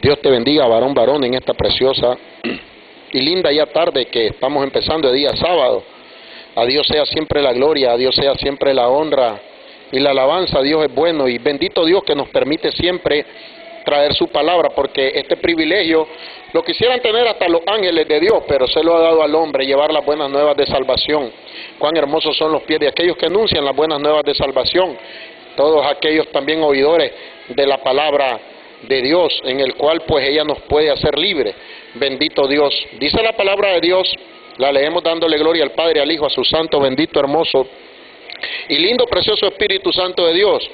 Dios te bendiga, varón, en esta preciosa y linda ya tarde que estamos empezando el día sábado. A Dios sea siempre la gloria, a Dios sea siempre la honra y la alabanza. Dios es bueno y bendito Dios que nos permite siempre traer su palabra, porque este privilegio lo quisieran tener hasta los ángeles de Dios, pero se lo ha dado al hombre, llevar las buenas nuevas de salvación. Cuán hermosos son los pies de aquellos que anuncian las buenas nuevas de salvación, todos aquellos también oidores de la palabra de Dios, en el cual pues ella nos puede hacer libres. Bendito Dios. Dice la palabra de Dios, la leemos dándole gloria al Padre, al Hijo, a su santo, bendito, hermoso y lindo, precioso Espíritu Santo de Dios.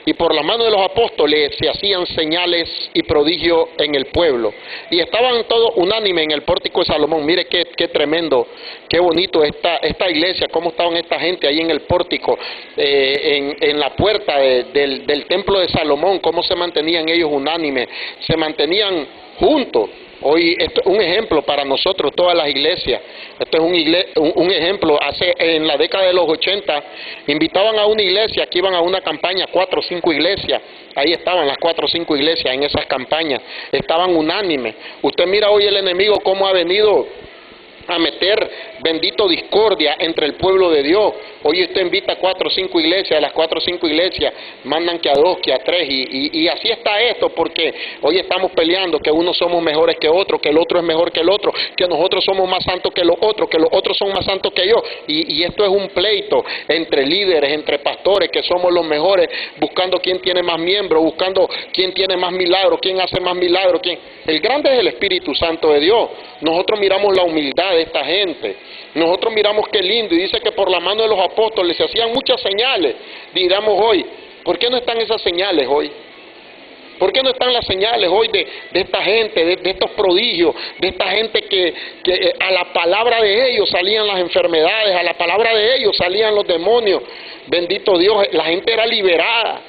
Y por la mano de los apóstoles se hacían señales y prodigios en el pueblo. Y estaban todos unánimes en el pórtico de Salomón. Mire qué tremendo, qué bonito esta iglesia, cómo estaban esta gente ahí en el pórtico, en la puerta del templo de Salomón, cómo se mantenían ellos unánimes, se mantenían juntos. Hoy esto es un ejemplo para nosotros, todas las iglesias. Esto es un ejemplo. En la década de los 80 invitaban a una iglesia, que iban a una campaña, 4 o 5 iglesias. Ahí estaban las 4 o 5 iglesias en esas campañas. Estaban unánimes. Usted mira hoy el enemigo cómo ha venido a meter, bendito, discordia entre el pueblo de Dios. Hoy usted invita a 4 o 5 iglesias, a las 4 o 5 iglesias mandan que a 2, que a 3, y así está esto, porque hoy estamos peleando que unos somos mejores que otros, que el otro es mejor que el otro, que nosotros somos más santos que los otros son más santos que yo, y esto es un pleito entre líderes, entre pastores, que somos los mejores, buscando quién tiene más miembros, buscando quién tiene más milagros, quién hace más milagros, quién. El grande es el Espíritu Santo de Dios. Nosotros miramos la humildad de esta gente, nosotros miramos qué lindo, y dice que por la mano de los apóstoles se hacían muchas señales. Digamos hoy, ¿por qué no están esas señales hoy? ¿Por qué no están las señales hoy de esta gente, de estos prodigios, de esta gente que a la palabra de ellos salían las enfermedades, a la palabra de ellos salían los demonios? Bendito Dios, la gente era liberada,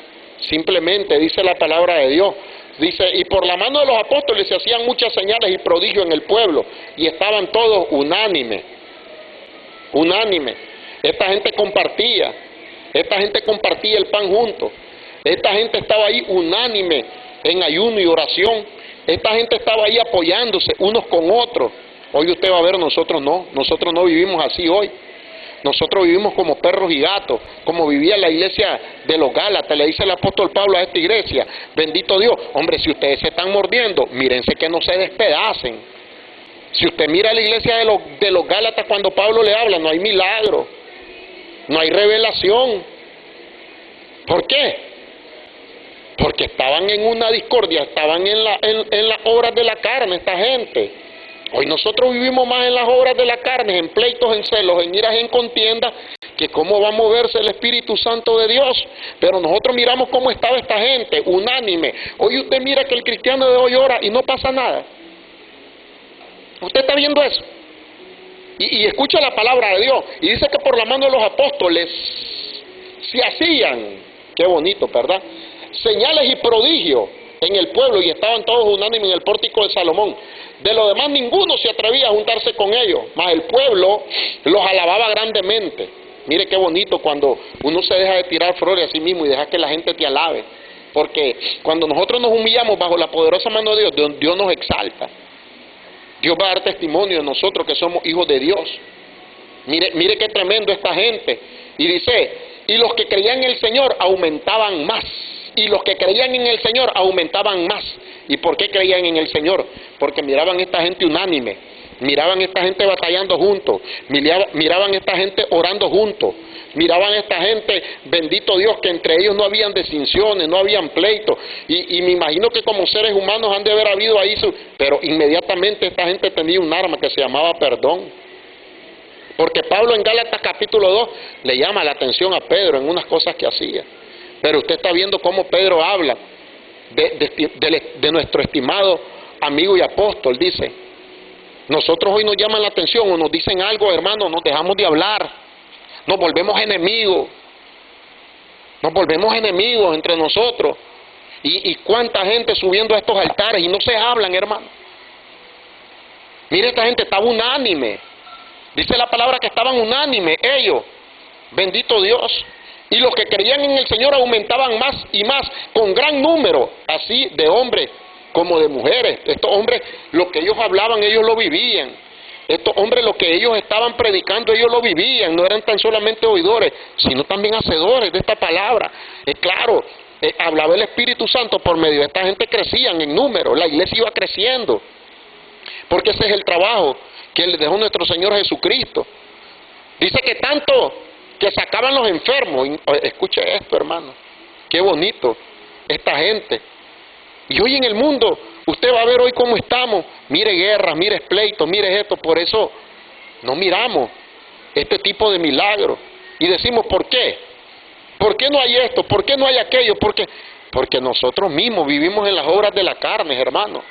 simplemente, dice la palabra de Dios. Dice, y por la mano de los apóstoles se hacían muchas señales y prodigios en el pueblo, y estaban todos unánimes. Esta gente compartía el pan juntos. Esta gente estaba ahí unánime en ayuno y oración. Esta gente estaba ahí apoyándose unos con otros. Hoy usted va a ver, nosotros no vivimos así hoy. Nosotros vivimos como perros y gatos, como vivía la iglesia de los Gálatas. Le dice el apóstol Pablo a esta iglesia, bendito Dios, hombre, si ustedes se están mordiendo, mírense que no se despedacen. Si usted mira la iglesia de los Gálatas, cuando Pablo le habla, no hay milagro, no hay revelación. ¿Por qué? Porque estaban en una discordia, estaban en las obras de la carne esta gente. Hoy nosotros vivimos más en las obras de la carne, en pleitos, en celos, en iras, en contiendas, que cómo va a moverse el Espíritu Santo de Dios. Pero nosotros miramos cómo estaba esta gente, unánime. Hoy usted mira que el cristiano de hoy ora y no pasa nada. Usted está viendo eso. Y escucha la palabra de Dios. Y dice que por la mano de los apóstoles se hacían, qué bonito, ¿verdad?, señales y prodigios en el pueblo, y estaban todos unánimes en el pórtico de Salomón. De lo demás ninguno se atrevía a juntarse con ellos, mas el pueblo los alababa grandemente. Mire qué bonito cuando uno se deja de tirar flores a sí mismo y deja que la gente te alabe, porque cuando nosotros nos humillamos bajo la poderosa mano de Dios, Dios nos exalta. Dios va a dar testimonio de nosotros que somos hijos de Dios. Mire qué tremendo esta gente. Y dice, y los que creían en el Señor aumentaban más. Y los que creían en el Señor aumentaban más. ¿Y por qué creían en el Señor? Porque miraban esta gente unánime, miraban esta gente batallando juntos, miraban esta gente orando juntos, miraban esta gente, bendito Dios, que entre ellos no habían distinciones, no habían pleitos. Y me imagino que como seres humanos han de haber habido ahí, pero inmediatamente esta gente tenía un arma que se llamaba perdón. Porque Pablo en Gálatas capítulo 2 le llama la atención a Pedro en unas cosas que hacía. Pero usted está viendo cómo Pedro habla de nuestro estimado amigo y apóstol. Dice, nosotros hoy nos llaman la atención o nos dicen algo, hermano, nos dejamos de hablar, nos volvemos enemigos entre nosotros. Y cuánta gente subiendo a estos altares y no se hablan, hermano. Mire, esta gente estaba unánime. Dice la palabra que estaban unánimes ellos, bendito Dios. Y los que creían en el Señor aumentaban más y más, con gran número, así de hombres como de mujeres. Estos hombres, lo que ellos hablaban, ellos lo vivían. Estos hombres, lo que ellos estaban predicando, ellos lo vivían. No eran tan solamente oidores, sino también hacedores de esta palabra. Claro, hablaba el Espíritu Santo por medio de esta gente, crecían en número, la iglesia iba creciendo. Porque ese es el trabajo que le dejó nuestro Señor Jesucristo. Dice que tanto que sacaban los enfermos. Escuche esto, hermano. Qué bonito esta gente. Y hoy en el mundo, usted va a ver hoy cómo estamos. Mire guerras, mire pleitos, mire esto. Por eso no miramos este tipo de milagros. Y decimos, ¿por qué? ¿Por qué no hay esto? ¿Por qué no hay aquello? Porque nosotros mismos vivimos en las obras de la carne, hermano.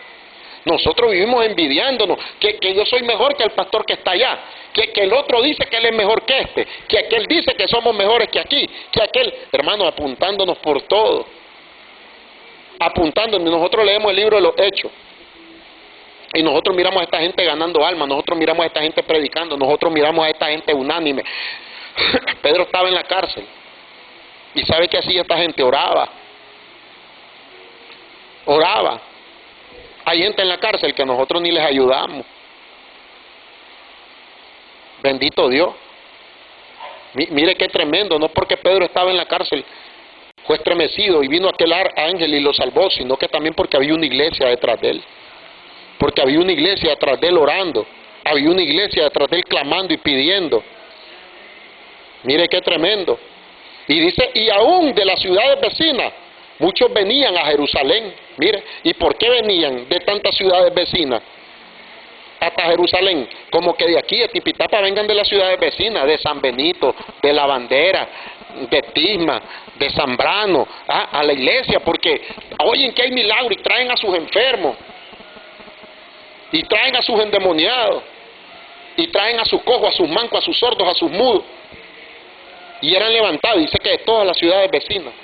Nosotros vivimos envidiándonos, que yo soy mejor que el pastor que está allá, que el otro dice que él es mejor que este, que aquel dice que somos mejores que aquí, que aquel, hermano, apuntándonos por todo. Apuntándonos. Nosotros leemos el libro de los Hechos y nosotros miramos a esta gente ganando almas, nosotros miramos a esta gente predicando, nosotros miramos a esta gente unánime. Pedro estaba en la cárcel y ¿sabe qué hacía esta gente? Oraba. Hay gente en la cárcel que nosotros ni les ayudamos. Bendito Dios. Mire qué tremendo, no porque Pedro estaba en la cárcel fue estremecido y vino aquel ángel y lo salvó, sino que también porque había una iglesia detrás de él. Porque había una iglesia detrás de él orando, había una iglesia detrás de él clamando y pidiendo. Mire qué tremendo. Y dice, y aún de las ciudades vecinas, muchos venían a Jerusalén. Mire, ¿y por qué venían de tantas ciudades vecinas hasta Jerusalén? Como que de aquí, de Tipitapa, vengan de las ciudades vecinas, de San Benito, de La Bandera, de Tisma, de Zambrano, a la iglesia, porque oyen que hay milagro y traen a sus enfermos, y traen a sus endemoniados, y traen a sus cojos, a sus mancos, a sus sordos, a sus mudos, y eran levantados. Dice que de todas las ciudades vecinas,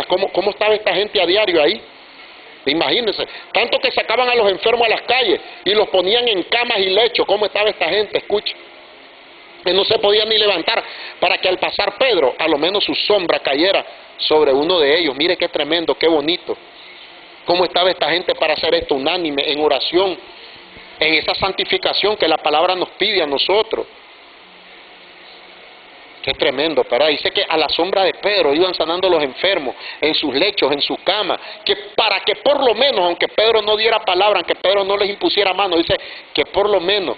¿cómo estaba esta gente a diario ahí? Imagínense, tanto que sacaban a los enfermos a las calles y los ponían en camas y lechos. ¿Cómo estaba esta gente? Escuche, que no se podían ni levantar para que al pasar Pedro, a lo menos su sombra cayera sobre uno de ellos. Mire qué tremendo, qué bonito. ¿Cómo estaba esta gente para hacer esto? Unánime, en oración, en esa santificación que la palabra nos pide a nosotros. Qué tremendo, ¿verdad? Dice que a la sombra de Pedro iban sanando los enfermos, en sus lechos, en su cama, que para que por lo menos, aunque Pedro no diera palabra, aunque Pedro no les impusiera mano, dice que por lo menos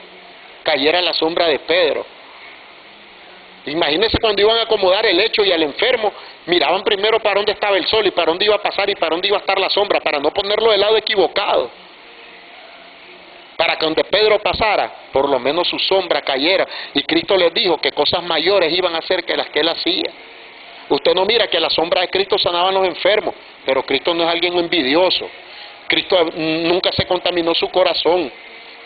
cayera a la sombra de Pedro. Imagínense cuando iban a acomodar el lecho y al enfermo, miraban primero para dónde estaba el sol y para dónde iba a pasar y para dónde iba a estar la sombra, para no ponerlo del lado equivocado. Para que donde Pedro pasara, por lo menos su sombra cayera. Y Cristo les dijo que cosas mayores iban a hacer que las que él hacía. Usted no mira que a la sombra de Cristo sanaban los enfermos, pero Cristo no es alguien envidioso. Cristo nunca se contaminó su corazón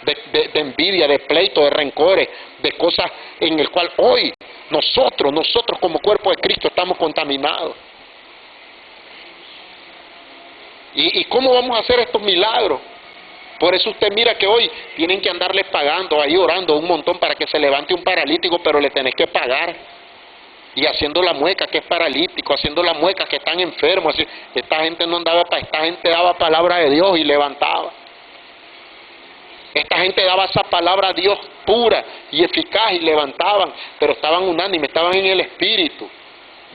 de envidia, de pleito, de rencores, de cosas en el cual hoy nosotros como cuerpo de Cristo estamos contaminados. ¿Y cómo vamos a hacer estos milagros? Por eso usted mira que hoy tienen que andarle pagando, ahí orando un montón para que se levante un paralítico, pero le tenés que pagar. Y haciendo la mueca que es paralítico, haciendo la mueca que están enfermos. Así, esta gente no andaba, esta gente daba palabra de Dios y levantaba. Esta gente daba esa palabra a Dios pura y eficaz y levantaban, pero estaban unánimes, estaban en el Espíritu.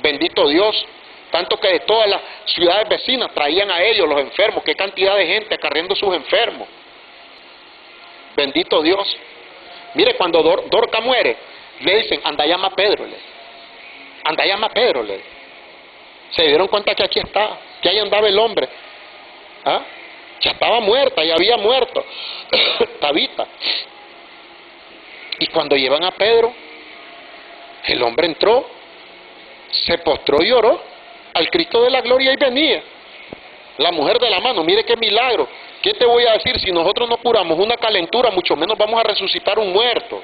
Bendito Dios. Tanto que de todas las ciudades vecinas traían a ellos los enfermos. Qué cantidad de gente acarreando sus enfermos. Bendito Dios. Mire, cuando Dorca muere, le dicen, anda llama a Pedro. Anda llama a Pedro. Se dieron cuenta que aquí está, que ahí andaba el hombre. ¿Ah? Ya estaba muerta, ya había muerto. Tabita. Y cuando llevan a Pedro, el hombre entró, se postró y oró al Cristo de la gloria y venía. La mujer de la mano, mire qué milagro. ¿Qué te voy a decir? Si nosotros no curamos una calentura, mucho menos vamos a resucitar un muerto.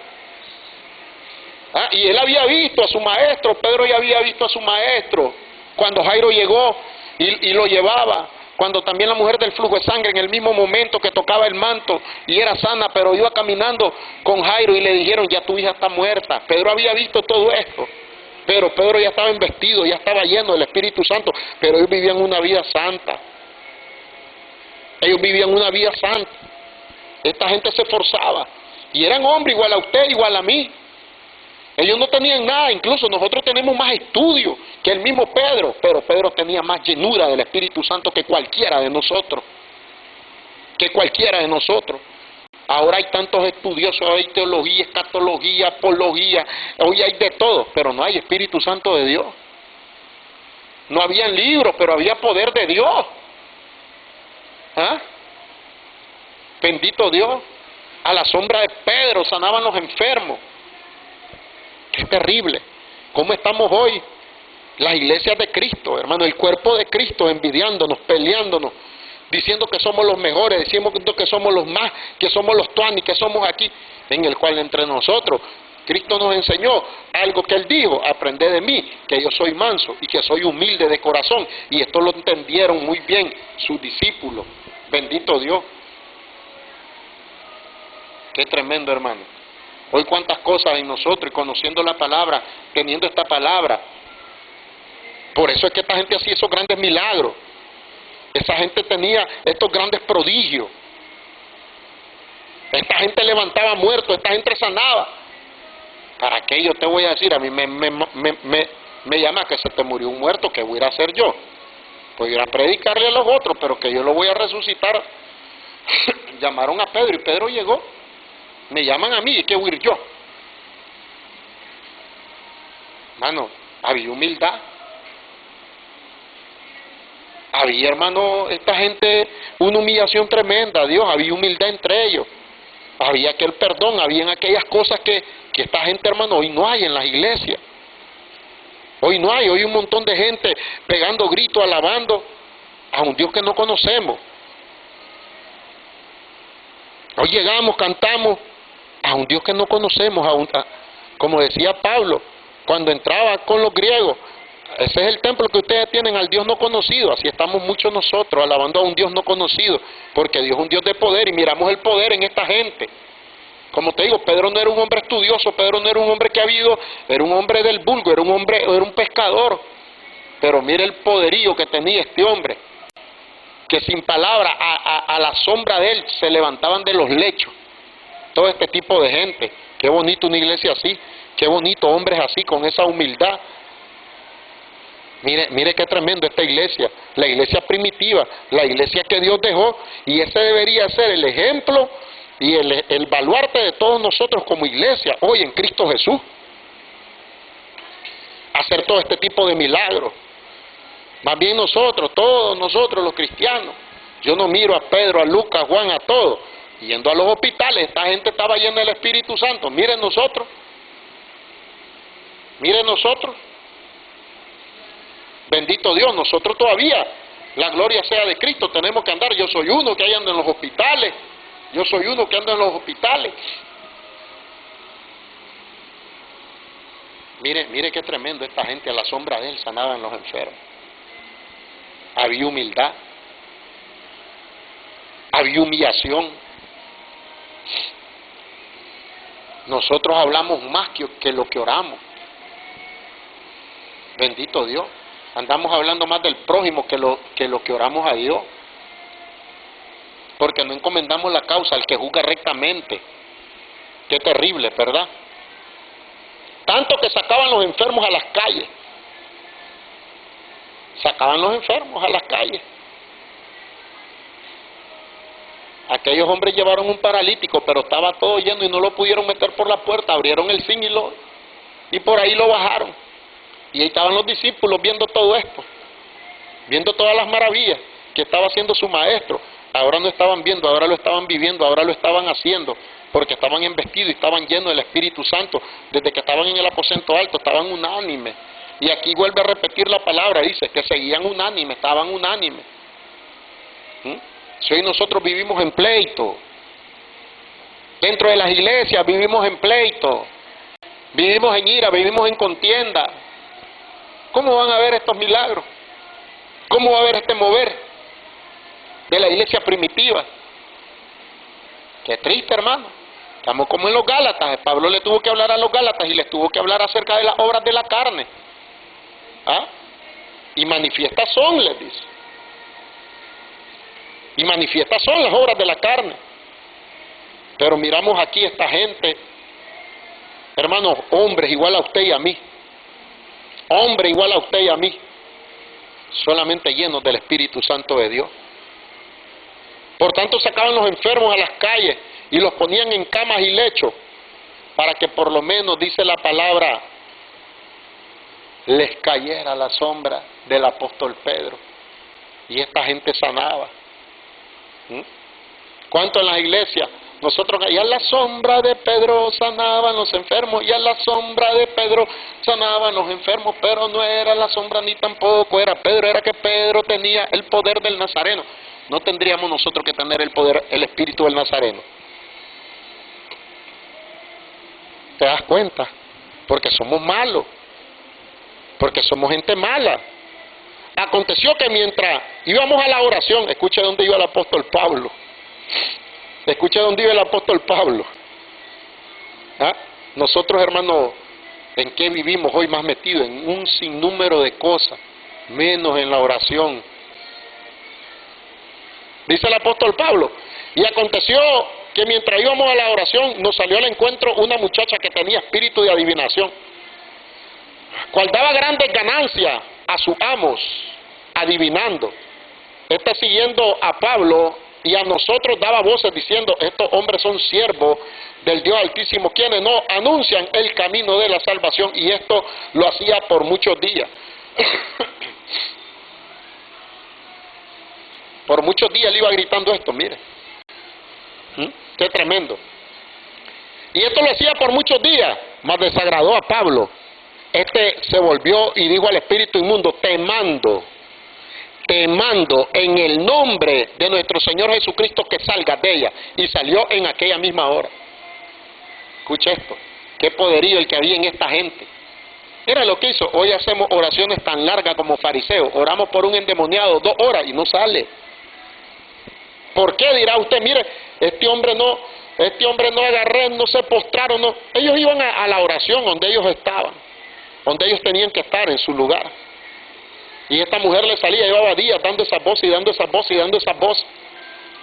Y él había visto a su maestro, Pedro ya había visto a su maestro, cuando Jairo llegó y lo llevaba. Cuando también la mujer del flujo de sangre en el mismo momento que tocaba el manto y era sana, pero iba caminando con Jairo y le dijeron, ya tu hija está muerta. Pedro había visto todo esto. Pero Pedro ya estaba investido, ya estaba lleno del Espíritu Santo, pero ellos vivían una vida santa. Ellos vivían una vida santa. Esta gente se esforzaba. Y eran hombres igual a usted, igual a mí. Ellos no tenían nada, incluso nosotros tenemos más estudio que el mismo Pedro, pero Pedro tenía más llenura del Espíritu Santo que cualquiera de nosotros. Que cualquiera de nosotros. Ahora hay tantos estudiosos, hay teología, escatología, apología, hoy hay de todo, pero no hay Espíritu Santo de Dios. No habían libros, pero había poder de Dios. ¿Ah? Bendito Dios. A la sombra de Pedro sanaban los enfermos. Qué terrible. ¿Cómo estamos hoy? Las iglesias de Cristo, hermano, el cuerpo de Cristo, envidiándonos, peleándonos, diciendo que somos los mejores, diciendo que somos los más, que somos los tuanis, que somos aquí, en el cual entre nosotros, Cristo nos enseñó algo que Él dijo: aprended de mí, que yo soy manso y que soy humilde de corazón. Y esto lo entendieron muy bien sus discípulos. Bendito Dios. Qué tremendo, hermano. Hoy cuántas cosas en nosotros, y conociendo la palabra, teniendo esta palabra. Por eso es que esta gente hacía esos grandes milagros. Esa gente tenía estos grandes prodigios. Esta gente levantaba muertos, esta gente sanaba. ¿Para qué? Yo te voy a decir, a mí me llama que se te murió un muerto, ¿qué voy a ir a hacer yo? Pues ir a predicarle a los otros, pero que yo lo voy a resucitar. Llamaron a Pedro y Pedro llegó. Me llaman a mí, ¿y qué voy a ir yo? Hermano, había humildad. Había, hermano, esta gente, una humillación tremenda, Dios, había humildad entre ellos. Había aquel perdón, habían aquellas cosas que esta gente, hermano, hoy no hay en las iglesias. Hoy no hay, hoy un montón de gente pegando gritos, alabando a un Dios que no conocemos. Hoy llegamos, cantamos a un Dios que no conocemos, como decía Pablo, cuando entraba con los griegos: ese es el templo que ustedes tienen al Dios no conocido. Así estamos muchos nosotros, alabando a un Dios no conocido, porque Dios es un Dios de poder, y miramos el poder en esta gente. Como te digo, Pedro no era un hombre estudioso, Pedro no era un hombre que ha habido, era un hombre del vulgo, era un pescador. Pero mire el poderío que tenía este hombre, que sin palabra, a la sombra de él, se levantaban de los lechos. Todo este tipo de gente. Qué bonito una iglesia así, qué bonito hombres así, con esa humildad. Mire qué tremendo esta iglesia, la iglesia primitiva, la iglesia que Dios dejó, y ese debería ser el ejemplo y el baluarte de todos nosotros como iglesia, hoy en Cristo Jesús. Hacer todo este tipo de milagros. Más bien nosotros, todos nosotros los cristianos. Yo no miro a Pedro, a Lucas, a Juan, a todos. Yendo a los hospitales, esta gente estaba llena del Espíritu Santo. Miren nosotros. Miren nosotros. Bendito Dios, nosotros todavía, la gloria sea de Cristo, tenemos que andar. Yo soy uno que anda en los hospitales. Yo soy uno que anda en los hospitales. Mire qué tremendo esta gente, a la sombra de él sanaban los enfermos. Había humildad. Había humillación. Nosotros hablamos más que lo que oramos. Bendito Dios. Andamos hablando más del prójimo que lo que oramos a Dios. Porque no encomendamos la causa al que juzga rectamente. Qué terrible, ¿verdad? Tanto que sacaban los enfermos a las calles. Sacaban los enfermos a las calles. Aquellos hombres llevaron un paralítico, pero estaba todo lleno y no lo pudieron meter por la puerta. Abrieron el zinc y por ahí lo bajaron. Y ahí estaban los discípulos viendo todo esto, viendo todas las maravillas que estaba haciendo su maestro. Ahora no estaban viendo, ahora lo estaban viviendo, ahora lo estaban haciendo, porque estaban investidos y estaban llenos del Espíritu Santo. Desde que estaban en el aposento alto, estaban unánimes. Y aquí vuelve a repetir la palabra, dice que seguían unánimes, estaban unánimes. Si hoy nosotros vivimos en pleito, dentro de las iglesias vivimos en pleito, vivimos en ira, vivimos en contienda, ¿cómo van a haber estos milagros? ¿Cómo va a haber este mover de la iglesia primitiva? Qué triste, hermano. Estamos como en los Gálatas. Pablo le tuvo que hablar a los Gálatas y les tuvo que hablar acerca de las obras de la carne. ¿Ah? Y manifiestas son, les dice. Y manifiestas son las obras de la carne. Pero miramos aquí esta gente, hermanos, hombres igual a usted y a mí, hombre igual a usted y a mí, solamente llenos del Espíritu Santo de Dios. Por tanto, sacaban los enfermos a las calles y los ponían en camas y lechos, para que por lo menos, dice la palabra, les cayera la sombra del apóstol Pedro. Y esta gente sanaba. ¿Cuánto en las iglesias? Nosotros, y a la sombra de Pedro sanaban los enfermos, y a la sombra de Pedro sanaban los enfermos, pero no era la sombra ni tampoco era Pedro, era que Pedro tenía el poder del Nazareno. No tendríamos nosotros que tener el poder, el espíritu del Nazareno. ¿Te das cuenta? Porque somos malos, porque somos gente mala. Aconteció que mientras íbamos a la oración, escucha dónde iba el apóstol Pablo. Escucha dónde iba el apóstol Pablo. ¿Ah? Nosotros, hermanos, ¿en qué vivimos hoy más metidos? En un sinnúmero de cosas, menos en la oración. Dice el apóstol Pablo, y aconteció que mientras íbamos a la oración, nos salió al encuentro una muchacha que tenía espíritu de adivinación, cual daba grandes ganancias a sus amos, adivinando. Esta siguiendo a Pablo y a nosotros daba voces diciendo, estos hombres son siervos del Dios Altísimo, quienes no anuncian el camino de la salvación, y esto lo hacía por muchos días. Por muchos días él iba gritando esto, mire. Qué tremendo. Y esto lo hacía por muchos días, mas desagradó a Pablo. Este se volvió y dijo al espíritu inmundo, te mando en el nombre de nuestro Señor Jesucristo que salgas de ella. Y salió en aquella misma hora. Escucha esto, qué poderío el que había en esta gente. Mira lo que hizo. Hoy hacemos oraciones tan largas como fariseos. Oramos por un endemoniado 2 horas y no sale. ¿Por qué? Dirá usted, mire, este hombre no agarré, no se postraron, no. Ellos iban a la oración donde ellos estaban, donde ellos tenían que estar en su lugar. Y esta mujer le salía, llevaba días dando esas voces y dando esas voces y dando esas voces.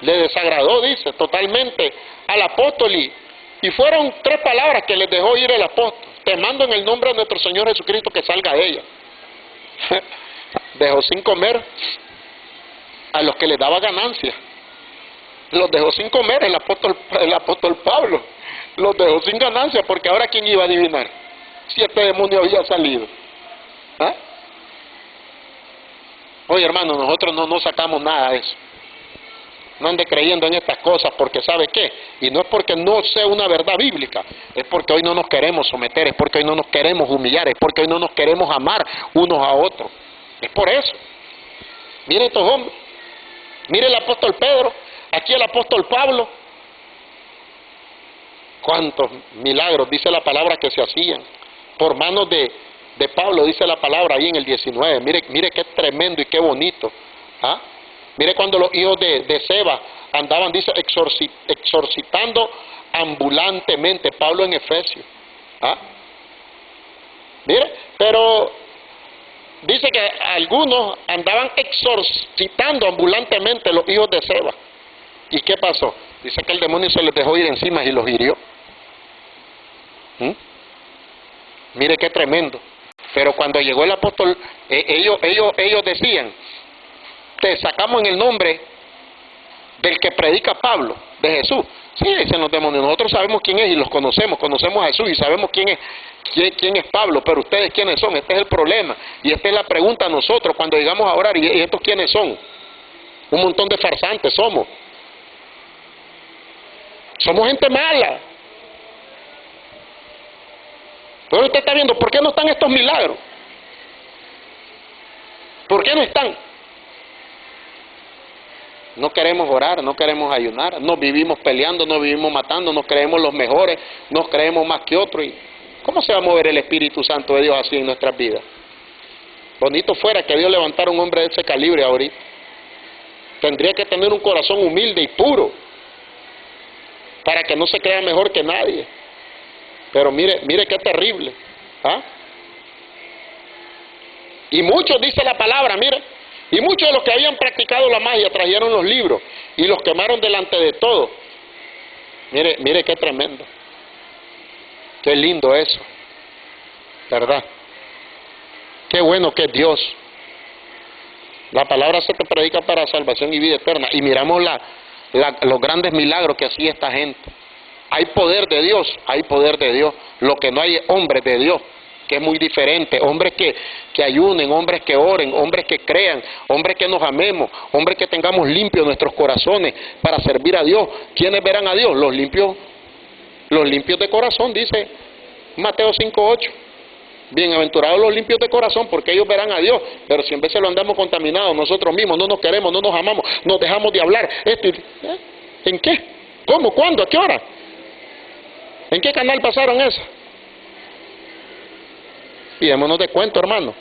Le desagradó, dice, totalmente al apóstol, y fueron 3 palabras que les dejó ir el apóstol. Te mando en el nombre de nuestro Señor Jesucristo que salga de ella. Dejó sin comer a los que les daba ganancia. Los dejó sin comer el apóstol Pablo. Los dejó sin ganancia, porque ahora ¿quién iba a adivinar si este demonio había salido? ¿Ah? Oye, hermano, nosotros no sacamos nada de eso. No ande creyendo en estas cosas, porque ¿sabe qué? Y no es porque no sea una verdad bíblica, es porque hoy no nos queremos someter, es porque hoy no nos queremos humillar, es porque hoy no nos queremos amar unos a otros. Es por eso. Mire estos hombres. Mire el apóstol Pedro. Aquí el apóstol Pablo, cuántos milagros, dice la palabra, que se hacían por manos de Pablo, dice la palabra ahí en el 19. Mire qué tremendo y qué bonito. ¿Ah? Mire cuando los hijos de Seba andaban, dice, exorcitando ambulantemente, Pablo en Efesios. ¿Ah? Mire, pero dice que algunos andaban exorcitando ambulantemente los hijos de Seba. ¿Y qué pasó? Dice que el demonio se les dejó ir encima y los hirió. Mire qué tremendo. Pero cuando llegó el apóstol, ellos decían, te sacamos en el nombre del que predica Pablo, de Jesús. Sí, dicen los demonios, nosotros sabemos quién es y los conocemos a Jesús y sabemos quién es Pablo, pero ustedes quiénes son. Este es el problema y esta es la pregunta a nosotros cuando llegamos a orar. ¿Y estos quiénes son? Un montón de farsantes somos. Somos gente mala. Pero usted está viendo, ¿por qué no están estos milagros? ¿Por qué no están? No queremos orar, no queremos ayunar, nos vivimos peleando, nos vivimos matando, nos creemos los mejores, nos creemos más que otros. ¿Y cómo se va a mover el Espíritu Santo de Dios así en nuestras vidas? Bonito fuera que Dios levantara un hombre de ese calibre ahorita. Tendría que tener un corazón humilde y puro para que no se crea mejor que nadie. Pero mire qué terrible. ¿Ah? Y muchos, dice la palabra, mire, Y muchos de los que habían practicado la magia trajeron los libros y los quemaron delante de todos. Mire, mire qué tremendo. Qué lindo eso, ¿verdad? Qué bueno que es Dios. La palabra se te predica para salvación y vida eterna. Y miramos los grandes milagros que hacía esta gente. Hay poder de Dios, hay poder de Dios. Lo que no hay es hombres de Dios, que es muy diferente. Hombres que ayunen, hombres que oren, hombres que crean, hombres que nos amemos, hombres que tengamos limpios nuestros corazones para servir a Dios. ¿Quiénes verán a Dios? Los limpios de corazón, dice Mateo 5:8. Bienaventurados los limpios de corazón, porque ellos verán a Dios. Pero si en vez se lo andamos contaminados nosotros mismos, no nos queremos, no nos amamos, nos dejamos de hablar. ¿En qué? ¿Cómo? ¿Cuándo? ¿A qué hora? ¿En qué canal pasaron eso? Y démonos de cuenta, hermano.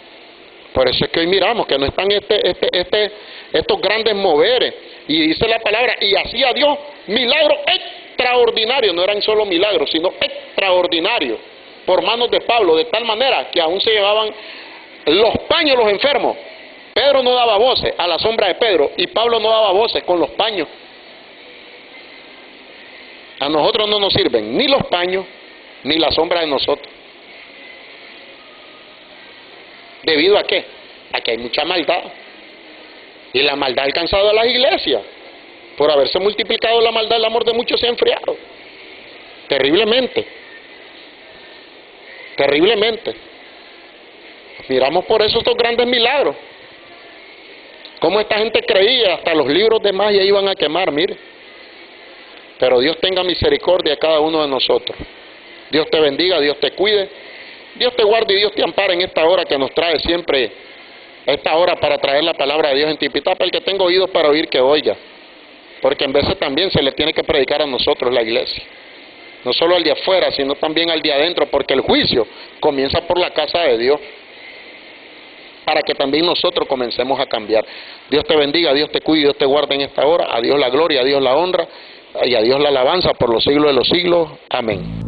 Por eso es que hoy miramos que no están estos grandes moveres. Y dice la palabra, y hacía Dios milagros extraordinarios. No eran solo milagros, sino extraordinarios. Por manos de Pablo, de tal manera que aún se llevaban los paños los enfermos. Pedro no daba voces a la sombra de Pedro, y Pablo no daba voces con los paños. A nosotros no nos sirven ni los paños, ni la sombra de nosotros. ¿Debido a qué? A que hay mucha maldad. Y la maldad ha alcanzado a las iglesias. Por haberse multiplicado la maldad, el amor de muchos se ha enfriado. Terriblemente. Terriblemente. Miramos por eso estos grandes milagros. Cómo esta gente creía, hasta los libros de magia iban a quemar, mire. Pero Dios tenga misericordia a cada uno de nosotros. Dios te bendiga, Dios te cuide, Dios te guarde y Dios te ampare en esta hora que nos trae siempre, esta hora para traer la palabra de Dios en Tipitapa. El que tenga oídos para oír, que oiga. Porque en veces también se le tiene que predicar a nosotros, la iglesia. No solo al de afuera, sino también al de adentro, porque el juicio comienza por la casa de Dios, para que también nosotros comencemos a cambiar. Dios te bendiga, Dios te cuide, Dios te guarde en esta hora. A Dios la gloria, a Dios la honra y a Dios la alabanza por los siglos de los siglos. Amén.